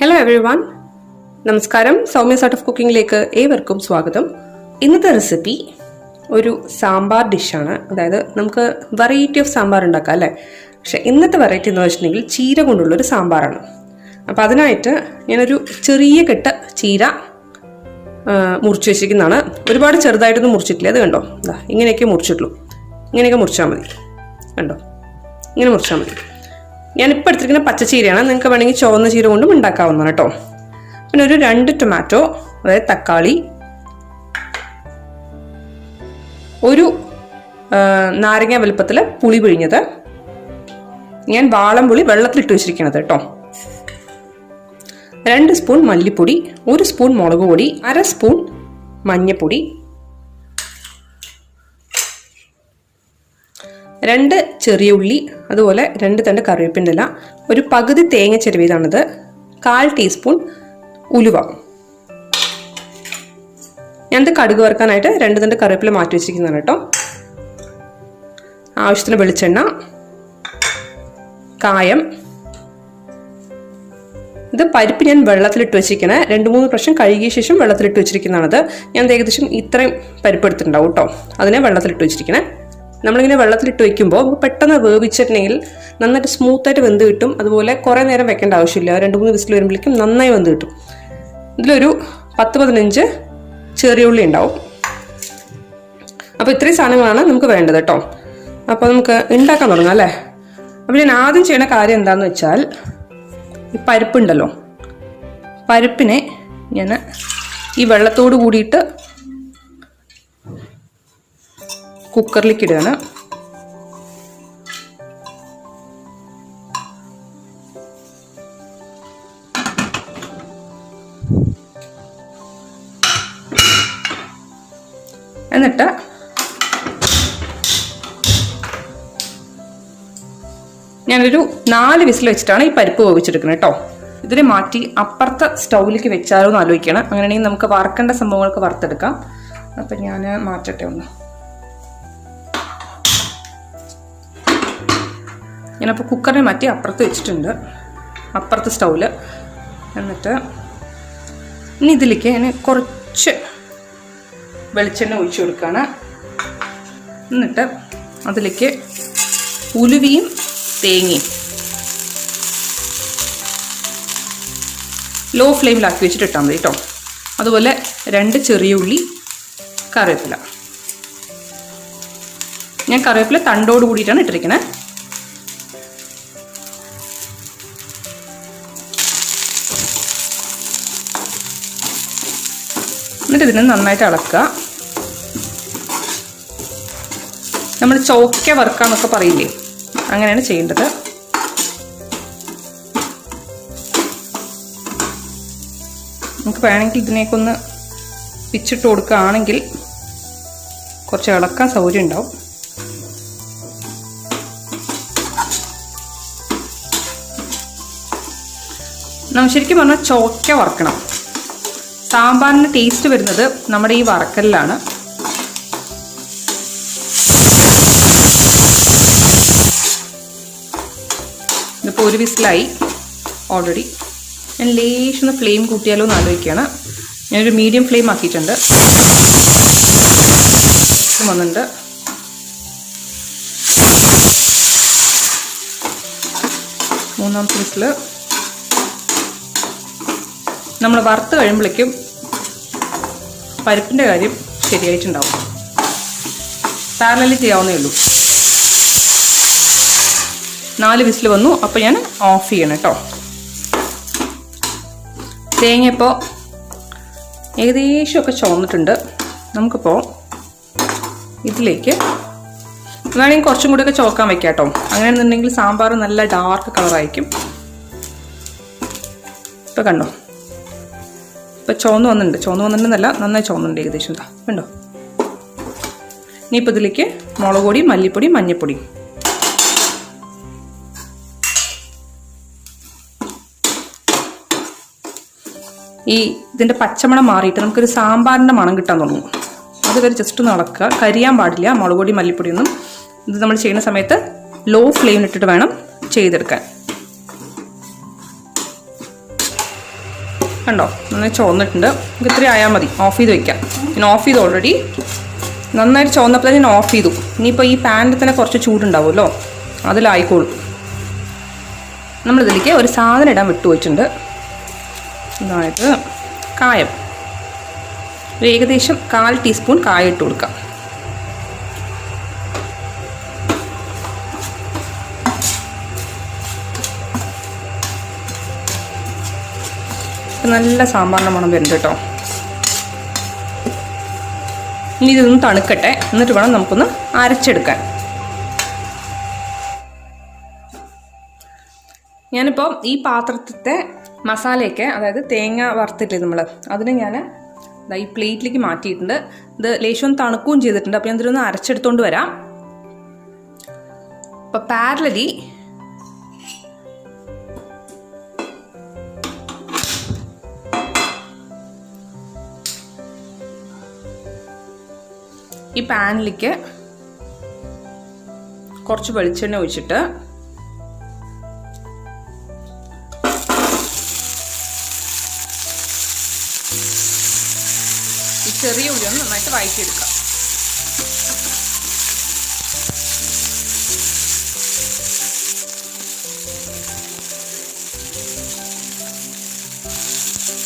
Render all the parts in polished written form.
Hello everyone, നമസ്കാരം. Soumya's art of കുക്കിങ്ങിലേക്ക് ഏവർക്കും സ്വാഗതം. ഇന്നത്തെ റെസിപ്പി ഒരു സാമ്പാർ ഡിഷാണ്. അതായത് നമുക്ക് വെറൈറ്റി ഓഫ് സാമ്പാർ ഉണ്ടാക്കാം അല്ലേ. പക്ഷെ ഇന്നത്തെ വെറൈറ്റി എന്ന് വെച്ചിട്ടുണ്ടെങ്കിൽ ചീര കൊണ്ടുള്ളൊരു സാമ്പാറാണ്. അപ്പോൾ അതിനായിട്ട് ഞാനൊരു ചെറിയ കെട്ട് ചീര മുറിച്ച് വെച്ചിരിക്കുന്നതാണ്. ഒരുപാട് ചെറുതായിട്ടൊന്നും മുറിച്ചിട്ടില്ല. അത് കണ്ടോ, ഇങ്ങനെയൊക്കെ മുറിച്ചിട്ടുള്ളൂ. ഇങ്ങനെയൊക്കെ മുറിച്ചാൽ മതി. കണ്ടോ, ഇങ്ങനെ മുറിച്ചാൽ മതി. ഞാനിപ്പോൾ എടുത്തിരിക്കുന്ന പച്ചച്ചീരയാണ്. നിങ്ങൾക്ക് വേണമെങ്കിൽ ചുവന്ന ചീര കൊണ്ടും ഉണ്ടാക്കാവുന്നതാണ് കേട്ടോ. പിന്നെ ഒരു 2 ടൊമാറ്റോ, അതായത് തക്കാളി, ഒരു നാരങ്ങ വലുപ്പത്തിൽ പുളി പിഴിഞ്ഞത്. ഞാൻ വാളംപുളി വെള്ളത്തിലിട്ട് വെച്ചിരിക്കുന്നത് കേട്ടോ. 2 സ്പൂൺ മല്ലിപ്പൊടി, 1 സ്പൂൺ മുളക് പൊടി, 1/2 സ്പൂൺ മഞ്ഞൾപ്പൊടി, 2 ചെറിയ ഉള്ളി, അതുപോലെ 2 തണ്ട് കറിവേപ്പിൻ്റെ ഇല, ഒരു പകുതി തേങ്ങ ചെരുവിയതാണിത്, 1/4 ടീസ്പൂൺ ഉലുവ. ഞാനത് കടുക് വറുക്കാനായിട്ട് 2 തണ്ട് കറിവേപ്പില മാറ്റി വെച്ചിരിക്കുന്നതാണ് കേട്ടോ. ആവശ്യത്തിന് വെളിച്ചെണ്ണ, കായം. ഇത് പരിപ്പ് ഞാൻ വെള്ളത്തിലിട്ട് വെച്ചിരിക്കണേ. 2-3 പ്രാവശ്യം കഴുകിയ ശേഷം വെള്ളത്തിലിട്ട് വെച്ചിരിക്കുന്നതാണത്. ഞാൻ ഏകദേശം ഇത്രയും പരിപ്പ് എടുത്തിട്ടുണ്ടാവും കേട്ടോ. അതിനെ വെള്ളത്തിലിട്ട് വെച്ചിരിക്കണേ. നമ്മളിങ്ങനെ വെള്ളത്തിലിട്ട് വെക്കുമ്പോൾ പെട്ടെന്ന് വേവിച്ചിട്ടുണ്ടെങ്കിൽ നന്നായിട്ട് സ്മൂത്തായിട്ട് വെന്ത് കിട്ടും. അതുപോലെ കുറേ നേരം വെക്കേണ്ട ആവശ്യമില്ല. 2-3 വിസിൽ വരുമ്പോഴേക്കും നന്നായി വെന്ത് കിട്ടും. ഇതിലൊരു 10-15 ചെറിയ ഉള്ളി ഉണ്ടാവും. അപ്പോൾ ഇത്രയും സാധനങ്ങളാണ് നമുക്ക് വേണ്ടത് കേട്ടോ. അപ്പോൾ നമുക്ക് ഉണ്ടാക്കാൻ തുടങ്ങാം അല്ലേ. അപ്പോൾ ഞാൻ ആദ്യം ചെയ്യുന്ന കാര്യം എന്താണെന്ന് വെച്ചാൽ, ഈ പരിപ്പുണ്ടല്ലോ, പരിപ്പിനെ ഞാൻ ഈ വെള്ളത്തോട് കൂടിയിട്ട് കുക്കറിലേക്ക് ഇടുകയാണ്. എന്നിട്ട് ഞാനൊരു 4 വിസിൽ വെച്ചിട്ടാണ് ഈ പരിപ്പ് വേവിച്ചെടുക്കുന്നത് കേട്ടോ. ഇതിനെ മാറ്റി അപ്പുറത്തെ സ്റ്റൗവിലേക്ക് വെച്ചാലോ എന്ന് ആലോചിക്കണം. അങ്ങനെയാണെങ്കിൽ നമുക്ക് വറക്കേണ്ട സംഭവങ്ങൾക്ക് വറുത്തെടുക്കാം. അപ്പം ഞാൻ മാറ്റട്ടെ ഒന്ന്. ഞാനപ്പോൾ കുക്കറിനെ മാറ്റി അപ്പുറത്ത് വെച്ചിട്ടുണ്ട്, അപ്പുറത്തെ സ്റ്റൗവിൽ. എന്നിട്ട് ഇനി ഇതിലേക്ക് ഞാൻ കുറച്ച് വെളിച്ചെണ്ണ ഒഴിച്ചു കൊടുക്കുകയാണ്. എന്നിട്ട് അതിലേക്ക് ഉലുവയും തേങ്ങയും ലോ ഫ്ലെയിമിലാക്കി വെച്ചിട്ട് ഇട്ടാൽ മതി കേട്ടോ. അതുപോലെ 2 ചെറിയ ഉള്ളി, കറിവേപ്പില. ഞാൻ കറിവേപ്പില തണ്ടോട് കൂടിയിട്ടാണ് ഇട്ടിരിക്കുന്നത്. എന്നിട്ട് ഇതിനെ നന്നായിട്ട് ഇളക്കുക. നമ്മൾ ചോക്ക വറുക്കാന്നൊക്കെ പറയില്ലേ, അങ്ങനെയാണ് ചെയ്യേണ്ടത്. നമുക്ക് വേണമെങ്കിൽ ഇതിനേക്കൊന്ന് പിച്ചിട്ട് കൊടുക്കുകയാണെങ്കിൽ കുറച്ച് ഇളക്കാൻ സൗകര്യം ഉണ്ടാവും. നമ്മൾ ശരിക്കും പറഞ്ഞാൽ ചോക്ക വറക്കണം. സാമ്പാറിന് ടേസ്റ്റ് വരുന്നത് നമ്മുടെ ഈ വറക്കലിലാണ്. ഇതിപ്പോൾ 1 വിസിലായി ഓൾറെഡി. ഞാൻ ലേശം ഫ്ലെയിം കൂട്ടിയാലോ എന്ന് ആലോചിക്കുകയാണ്. ഞാനൊരു മീഡിയം ഫ്ലെയിം ആക്കിയിട്ടുണ്ട്. വന്നിട്ടുണ്ട്. മൂന്നാമത്തെ വിസിൽ. നമ്മൾ വറുത്ത് കഴിയുമ്പോഴേക്കും പരിപ്പിൻ്റെ കാര്യം ശരിയായിട്ടുണ്ടാവും. പാരലൽ ചെയ്യാവുന്നേ ഉള്ളൂ. 4 വിസിൽ വന്നു. അപ്പോൾ ഞാൻ ഓഫ് ചെയ്യണം കേട്ടോ. തേങ്ങ ഇപ്പോൾ ഏകദേശമൊക്കെ ചുവന്നിട്ടുണ്ട്. നമുക്കിപ്പോൾ ഇതിലേക്ക് വേണമെങ്കിൽ കുറച്ചും കൂടിയൊക്കെ ചോക്കാൻ വയ്ക്കാം കേട്ടോ. അങ്ങനെയാണെന്നുണ്ടെങ്കിൽ സാമ്പാർ നല്ല ഡാർക്ക് കളറായിരിക്കും. ഇപ്പോൾ കണ്ടോ, ഇപ്പോൾ ചുവന്ന് വന്നിട്ടുണ്ടെന്നല്ല, നന്നായി ചുവന്നുണ്ട് ഏകദേശം. കണ്ടോ. ഇനിയിപ്പോൾ ഇതിലേക്ക് മുളക് പൊടി, മല്ലിപ്പൊടി, മഞ്ഞൾപ്പൊടി. ഇതിൻ്റെ പച്ചമണം മാറിയിട്ട് നമുക്കൊരു സാമ്പാറിൻ്റെ മണം കിട്ടാൻ തുടങ്ങും. അതുവരെ ജസ്റ്റ് ഒന്ന് ഇളക്കുക. കരിയാൻ പാടില്ല മുളക് പൊടി, മല്ലിപ്പൊടിയൊന്നും. ഇത് നമ്മൾ ചെയ്യുന്ന സമയത്ത് ലോ ഫ്ലെയിമിലിട്ടിട്ട് വേണം ചെയ്തെടുക്കാൻ. കണ്ടോ, നന്നായി ചുവന്നിട്ടുണ്ട്. നമുക്ക് ഇത്രയും ആയാൽ മതി. ഓഫ് ചെയ്ത് വയ്ക്കാം. ഞാൻ ഓഫ് ചെയ്ത് ഓൾറെഡി. നന്നായിട്ട് ചുവന്നപ്പോൾ ഞാൻ ഓഫ് ചെയ്തു. ഇനിയിപ്പോൾ ഈ പാനിൽ തന്നെ കുറച്ച് ചൂടുണ്ടാവുമല്ലോ, അതിലായിക്കോളും. നമ്മളിതിലേക്ക് ഒരു സാധനം ഇടാൻ വിട്ടുപോയിട്ടുണ്ട്. അതായത് കായം. ഒരു ഏകദേശം 1/4 ടീസ്പൂൺ കായം ഇട്ട് കൊടുക്കാം. നല്ല സാമ്പാറിൻ്റെ മണം വരുന്നുണ്ട് കേട്ടോ. ഇനി ഇതൊന്ന് തണുക്കട്ടെ, എന്നിട്ട് വേണം നമുക്കൊന്ന് അരച്ചെടുക്കാൻ. ഞാനിപ്പോൾ ഈ പാത്രത്തിൻ്റെ മസാലയൊക്കെ, അതായത് തേങ്ങ വറുത്തില്ലേ നമ്മൾ, അതിന് ഞാൻ ഈ പ്ലേറ്റിലേക്ക് മാറ്റിയിട്ടുണ്ട്. ഇത് ലേശം തണുക്കുകയും ചെയ്തിട്ടുണ്ട്. അപ്പോൾ ഞാൻ ഇതിലൊന്ന് അരച്ചെടുത്തോണ്ട് വരാം. അപ്പോൾ പാരലലി ഈ പാനിലേക്ക് കുറച്ച് വെളിച്ചെണ്ണ ഒഴിച്ചിട്ട് ഈ ചെറിയ ഉള്ളി ഒന്ന് നന്നായിട്ട് വഴറ്റിയെടുക്കാം.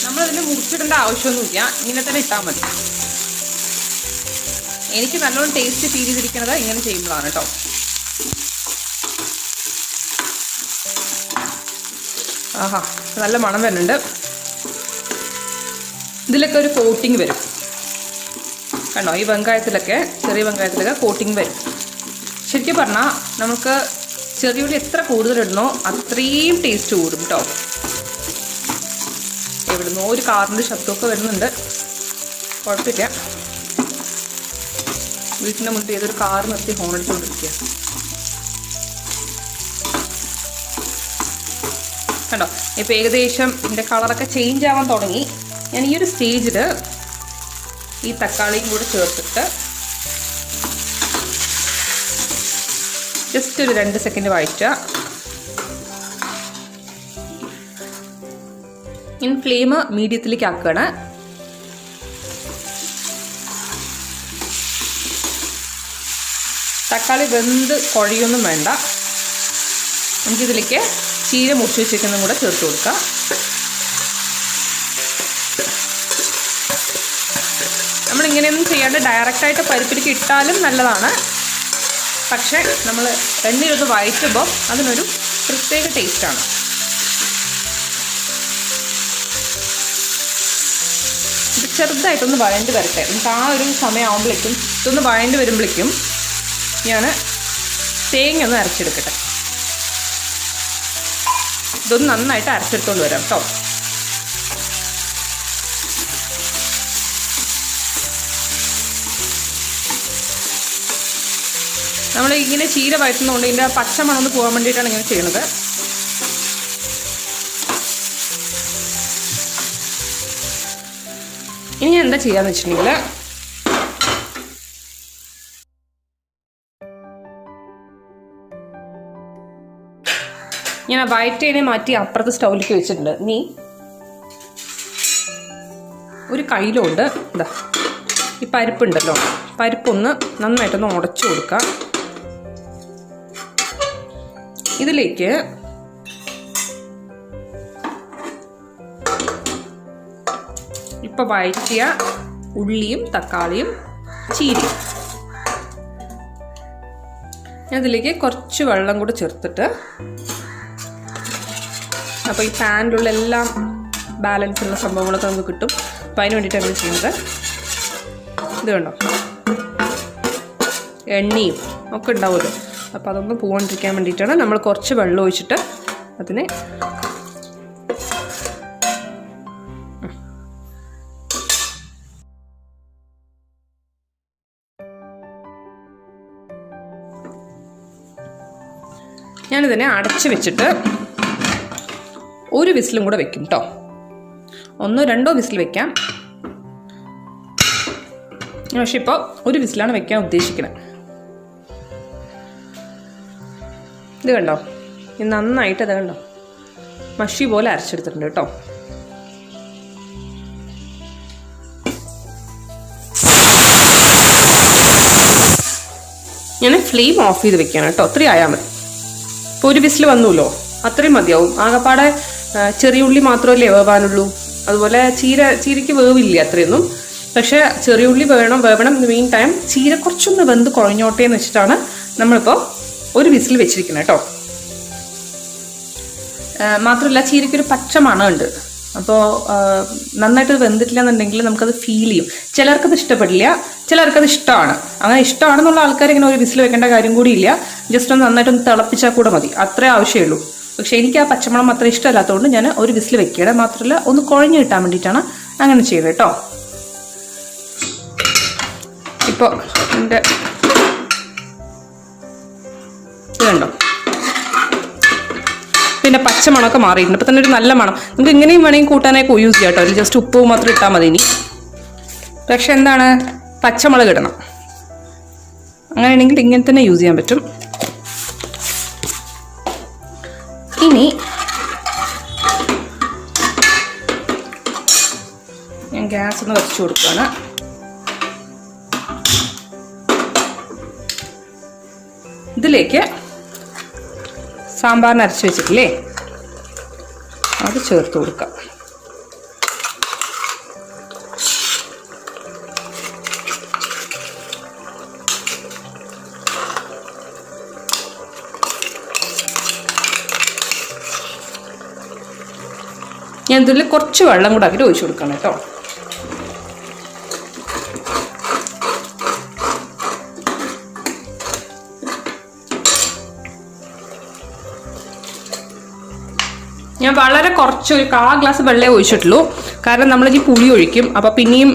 നമ്മളതിന് മുറിച്ചിടേണ്ട ആവശ്യമൊന്നുമില്ല, ഇങ്ങനെ തന്നെ ഇട്ടാൽ മതി. എനിക്ക് നല്ലോണം ടേസ്റ്റ് ഫീൽ ചെയ്തിരിക്കുന്നത് ഇങ്ങനെ ചെയ്യുമ്പോഴാണ് കേട്ടോ. ആഹാ, നല്ല മണം വരുന്നുണ്ട്. ഇതിലൊക്കെ ഒരു കോട്ടിങ് വരും കണ്ടോ. ഈ വെങ്കായത്തിലൊക്കെ, ചെറിയ വെങ്കായത്തിലൊക്കെ കോട്ടിങ് വരും. ശരിക്കും പറഞ്ഞാൽ നമുക്ക് ചെറിയ ഉള്ളി എത്ര കൂടുതലിടണോ അത്രയും ടേസ്റ്റ് കൂടും കേട്ടോ. എവിടുന്നോ ഒരു കാറിൻ്റെ ശബ്ദമൊക്കെ വരുന്നുണ്ട്. കുഴപ്പമില്ല. വീട്ടിൻ്റെ മുന്നിൽ ഏതൊരു കാർ നിർത്തി ഹോൺ അടിച്ചുകൊണ്ടിരിക്കുക കണ്ടോ. ഇപ്പോൾ ഏകദേശം ഇതിൻ്റെ കളറൊക്കെ ചേഞ്ച് ആവാൻ തുടങ്ങി. ഞാൻ ഈ ഒരു സ്റ്റേജിൽ ഈ തക്കാളിയും കൂടെ ചേർത്തിട്ട് ജസ്റ്റ് ഒരു 2 സെക്കൻഡ് വഴറ്റുക. ഇനി ഫ്ലെയിം മീഡിയത്തിലേക്ക് ആക്കുകയാണ്. തക്കാളി വെന്ത് കുഴയൊന്നും വേണ്ട. നമുക്കിതിലേക്ക് ചീര മുറിച്ച് വെച്ചേക്കുന്നതും കൂടെ ചേർത്ത് കൊടുക്കാം. നമ്മളിങ്ങനെയൊന്നും ചെയ്യാണ്ട് ഡയറക്റ്റായിട്ട് പരിപ്പിലേക്ക് ഇട്ടാലും നല്ലതാണ്. പക്ഷേ നമ്മൾ എണ്ണയിലൊന്ന് വഴറ്റുമ്പോൾ അതിനൊരു പ്രത്യേക ടേസ്റ്റാണ്. ഇത് ചെറുതായിട്ടൊന്ന് വഴണ്ട് വരട്ടെ. നമുക്ക് ആ ഒരു സമയമാകുമ്പോഴേക്കും ഇതൊന്ന് വഴണ്ട് വരുമ്പോഴേക്കും ഞാൻ തേങ്ങ ഒന്ന് അരച്ചെടുക്കട്ടെ. ഇതൊന്ന് നന്നായിട്ട് അരച്ചെടുത്തോണ്ട് വരാം കേട്ടോ. നമ്മൾ ഇങ്ങനെ ചീര വഴറ്റുന്നതുകൊണ്ട് ഇതിൻ്റെ പച്ചമണം ഒന്ന് പോകാൻ വേണ്ടിയിട്ടാണ് ഇങ്ങനെ ചെയ്യണത്. ഇനി ഞാൻ എന്താ ചെയ്യാന്ന് വെച്ചിട്ടുണ്ടെങ്കിൽ ഞാൻ വയറ്റേനെ മാറ്റി അപ്പുറത്ത് സ്റ്റൗവിലേക്ക് വെച്ചിട്ടുണ്ട്. നീ ഒരു കയ്യിലുണ്ട് ഇതാ ഈ പരിപ്പുണ്ടല്ലോ, പരിപ്പൊന്ന് നന്നായിട്ടൊന്ന് ഉടച്ചു കൊടുക്കുക. ഇതിലേക്ക് നമ്മളിപ്പോൾ വഴറ്റിയ ഉള്ളിയും തക്കാളിയും ചീരയും അതിലേക്ക് കുറച്ച് വെള്ളം കൂടി ചേർത്തിട്ട്, അപ്പോൾ ഈ പാനിലുള്ള എല്ലാം ബാലൻസ് ഉള്ള സംഭവങ്ങളൊക്കെ നമുക്ക് കിട്ടും. അപ്പോൾ അതിന് വേണ്ടിയിട്ടാണ് ഇത് ചെയ്യുന്നത്. ഇത് കണ്ടോ, എണ്ണയും ഒക്കെ ഉണ്ടാവുമല്ലോ, അപ്പോൾ അതൊന്നും പോകാണ്ടിരിക്കാൻ വേണ്ടിയിട്ടാണ് നമ്മൾ കുറച്ച് വെള്ളം ഒഴിച്ചിട്ട് അതിനെ ഞാനിതിനെ അടച്ച് വെച്ചിട്ട് ഒരു വിസിലും കൂടെ വെക്കും കേട്ടോ. 1-2 വിസിൽ വെക്കാം. പക്ഷെ ഇപ്പോൾ ഒരു വിസിലാണ് വെക്കാൻ ഉദ്ദേശിക്കുന്നത്. ഇത് കണ്ടോ, ഇത് നന്നായിട്ട് അത് കണ്ടോ മഷി പോലെ അരച്ചെടുത്തിട്ടുണ്ട് കേട്ടോ. ഞാൻ ഫ്ലെയിം ഓഫ് ചെയ്ത് വെക്കുകയാണ് കേട്ടോ. അത്രയും ആയാൽ മതി. ഇപ്പോൾ ഒരു വിസിൽ വന്നുല്ലോ, അത്രയും മതിയാവും. ആകെപ്പാടെ ചെറിയ ഉള്ളി മാത്രമല്ലേ വേവാനുള്ളൂ. അതുപോലെ ചീരയ്ക്ക് വേവില്ല അത്രയൊന്നും. പക്ഷേ ചെറിയ ഉള്ളി വേവണം. മെയിൻ ടൈം ചീര കുറച്ചൊന്ന് വെന്ത് കുഴഞ്ഞോട്ടെ എന്ന് വെച്ചിട്ടാണ് നമ്മളിപ്പോൾ ഒരു വിസിൽ വെച്ചിരിക്കുന്നത് കേട്ടോ. മാത്രമല്ല ചീരയ്ക്കൊരു പച്ച മണമുണ്ട്. അപ്പോൾ നന്നായിട്ട് വെന്തിട്ടില്ല എന്നുണ്ടെങ്കിൽ നമുക്കത് ഫീൽ ചെയ്യും. ചിലർക്കത് ഇഷ്ടപ്പെടില്ല, ചിലർക്കത് ഇഷ്ടമാണ്. അങ്ങനെ ഇഷ്ടമാണെന്നുള്ള ആൾക്കാർ ഇങ്ങനെ ഒരു വിസിൽ വെക്കേണ്ട കാര്യം കൂടിയില്ല. ജസ്റ്റ് ഒന്ന് നന്നായിട്ടൊന്ന് തിളപ്പിച്ചാൽ കൂടെ മതി, അത്രേ ആവശ്യമുള്ളൂ. പക്ഷേ എനിക്ക് ആ പച്ചമണം അത്ര ഇഷ്ടമല്ലാത്തതുകൊണ്ട് ഞാൻ ഒരു വിസിൽ വെക്കുകയാണ്. മാത്രമല്ല ഒന്ന് കുഴഞ്ഞു കിട്ടാൻ വേണ്ടിയിട്ടാണ് അങ്ങനെ ചെയ്തത് കേട്ടോ. ഇപ്പോൾ എൻ്റെ ഇതുണ്ടോ, പിന്നെ പച്ചമണമൊക്കെ മാറിയിട്ടുണ്ട്. ഇപ്പം തന്നെ ഒരു നല്ല മണം. നമുക്ക് ഇങ്ങനെയും വേണമെങ്കിൽ കൂട്ടാനൊക്കെ യൂസ് ചെയ്യാം കേട്ടോ. ജസ്റ്റ് ഉപ്പ് മാത്രം ഇട്ടാൽ മതി ഇനി. പക്ഷെ എന്താണ്, പച്ചമുളക് ഇടണം. അങ്ങനെയാണെങ്കിൽ ഇങ്ങനെ തന്നെ യൂസ് ചെയ്യാൻ പറ്റും. ഇനി ഞാൻ ഗ്യാസ് ഒന്ന് വെച്ച് കൊടുക്കുകയാണ്. ഇതിലേക്ക് സാമ്പാറിന് അരച്ച് വെച്ചിട്ടില്ലേ, അത് ചേർത്ത് കൊടുക്കാം. ഞാൻ ഇതിൽ കുറച്ച് വെള്ളം കൂടെ ആക്കിയിട്ട് ഒഴിച്ചു കൊടുക്കണം കേട്ടോ. ഞാൻ വളരെ കുറച്ച് ഒരു 1/4 ഗ്ലാസ് വെള്ളമേ ഒഴിച്ചിട്ടുള്ളൂ. കാരണം നമ്മൾ ഈ പുളി ഒഴിക്കും, അപ്പോൾ പിന്നെയും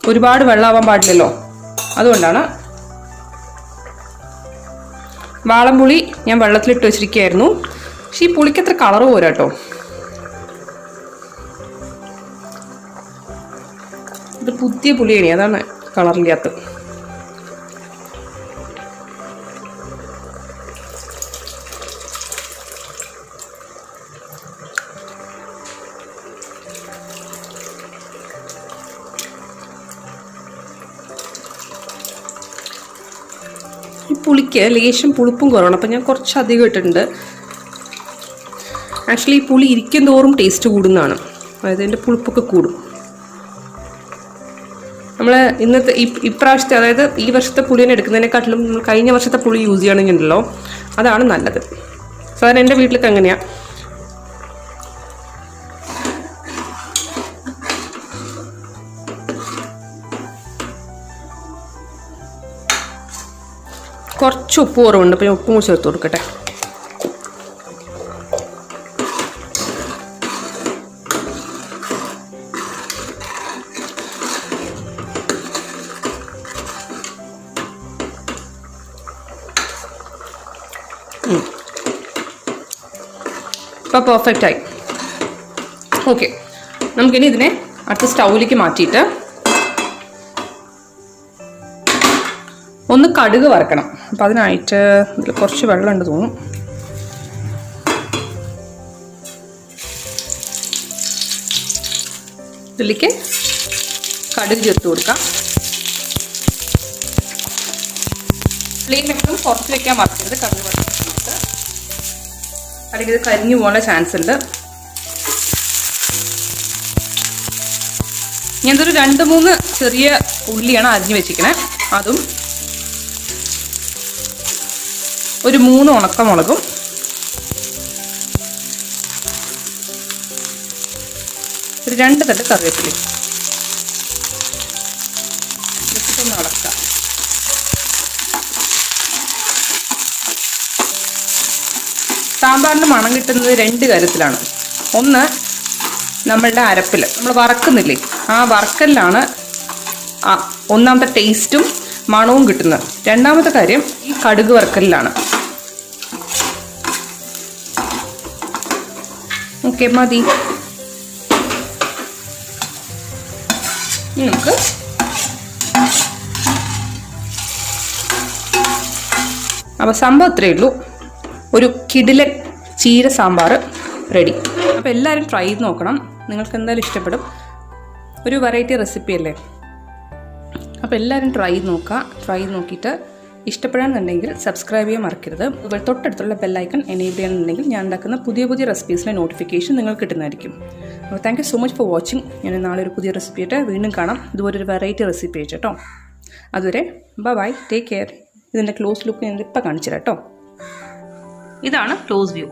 ഒരുപാട് വെള്ളമാവാൻ പാടില്ലല്ലോ, അതുകൊണ്ടാണ്. വാളംപുളി ഞാൻ വെള്ളത്തിലിട്ട് വെച്ചിരിക്കുകയായിരുന്നു. പക്ഷെ ഈ പുളിക്ക് അത്ര കളറ് പോരാ കേട്ടോ. ഇത് പുതിയ പുളിയാണ്, അതാണ് കളറില്ലാത്തത്. ഈ പുളിക്ക് ലേശം പുളിപ്പും കുറവാണ്, അപ്പം ഞാൻ കുറച്ചധികം ഇട്ടിട്ടുണ്ട്. ആക്ച്വലി ഈ പുളി ഇരിക്കും തോറും ടേസ്റ്റ് കൂടുന്നതാണ്, അതായത് ഇതിൻ്റെ പുളിപ്പൊക്കെ കൂടും. നമ്മൾ ഇന്നത്തെ ഇപ്രാവശ്യത്തെ, അതായത് ഈ വർഷത്തെ പുളിനെ എടുക്കുന്നതിനെക്കാട്ടിലും നമ്മൾ കഴിഞ്ഞ വർഷത്തെ പുളി യൂസ് ചെയ്യണമെങ്കിൽ ഉണ്ടല്ലോ, അതാണ് നല്ലത്. സാധാരണ എൻ്റെ വീട്ടിലൊക്കെ എങ്ങനെയാണ്. കുറച്ച് ഉപ്പ് കുറവുണ്ട്, അപ്പം ഞാൻ ഉപ്പും കൂടി ചേർത്ത് കൊടുക്കട്ടെ. ഇപ്പോൾ പെർഫെക്റ്റ് ആയി. ഓക്കെ, നമുക്കിനി ഇതിനെ അടുത്ത സ്റ്റൗവിലേക്ക് മാറ്റിയിട്ട് ഒന്ന് കടുക് വറക്കണം. അപ്പം അതിനായിട്ട് ഇതിൽ കുറച്ച് വെള്ളമുണ്ട് തോന്നും. ഇതിലേക്ക് കടുക് ചേർത്ത് കൊടുക്കാം. ഫ്ലെയിം എപ്പോഴും കുറച്ച് വെക്കാൻ മറക്കരുത് കടുക് വറുത്ത്, അല്ലെങ്കിൽ ഇത് കരിഞ്ഞു പോകാനുള്ള ചാൻസ് ഉണ്ട്. ഇതൊരു 2-3 ചെറിയ ഉള്ളിയാണ് അരിഞ്ഞ് വെച്ചിരിക്കണേ. അതും ഒരു 3 ഉണക്കമുളകും ഒരു 2 തണ്ട് കറിവേപ്പിലയും ഒന്ന് ഇളക്കാം. സാമ്പാറിന് മണം കിട്ടുന്നത് 2 കാര്യത്തിലാണ്. ഒന്ന്, നമ്മളുടെ അരപ്പിൽ നമ്മൾ വറക്കുന്നില്ലേ, ആ വറക്കലിലാണ് ഒന്നാമത്തെ ടേസ്റ്റും മണവും കിട്ടുന്നത്. രണ്ടാമത്തെ കാര്യം ഈ കടുക് വറക്കലിലാണ്. ഓക്കെ, മതി. നമുക്ക് അപ്പോൾ സംഭവം ഇത്രയേ ഉള്ളൂ. ഒരു കിടിലൻ ചീര സാമ്പാർ റെഡി. അപ്പോൾ എല്ലാവരും ട്രൈ ചെയ്ത് നോക്കണം. നിങ്ങൾക്ക് എന്തായാലും ഇഷ്ടപ്പെടും. ഒരു വെറൈറ്റി റെസിപ്പി അല്ലേ. അപ്പോൾ എല്ലാവരും ട്രൈ ചെയ്ത് നോക്കുക. ട്രൈ ചെയ്ത് നോക്കിയിട്ട് ഇഷ്ടപ്പെടാന്നുണ്ടെങ്കിൽ സബ്സ്ക്രൈബ് ചെയ്യാൻ മറക്കരുത്. തൊട്ടടുത്തുള്ള ബെല്ലൈക്കൺ എനേബിൾ ചെയ്യണമെന്നുണ്ടെങ്കിൽ ഞാൻ ഉണ്ടാക്കുന്ന പുതിയ പുതിയ റെസിപ്പീസിൻ്റെ നോട്ടിഫിക്കേഷൻ നിങ്ങൾക്ക് കിട്ടുന്നതായിരിക്കും. അപ്പോൾ thank you so much for watching. ഞാൻ നാളെ ഒരു പുതിയ റെസിപ്പി ആയിട്ട് വീണ്ടും കാണാം. ഇതുപോലെ ഒരു വെറൈറ്റി റെസിപ്പി ആയിട്ട് കേട്ടോ. അതുവരെ ബൈ, ടേക്ക് കെയർ. ഇതിൻ്റെ ക്ലോസ് ലുക്ക് ഞാൻ ഇപ്പോൾ കാണിച്ചു തരാം കേട്ടോ. ഇതാണ് ക്ലോസ് വ്യൂ.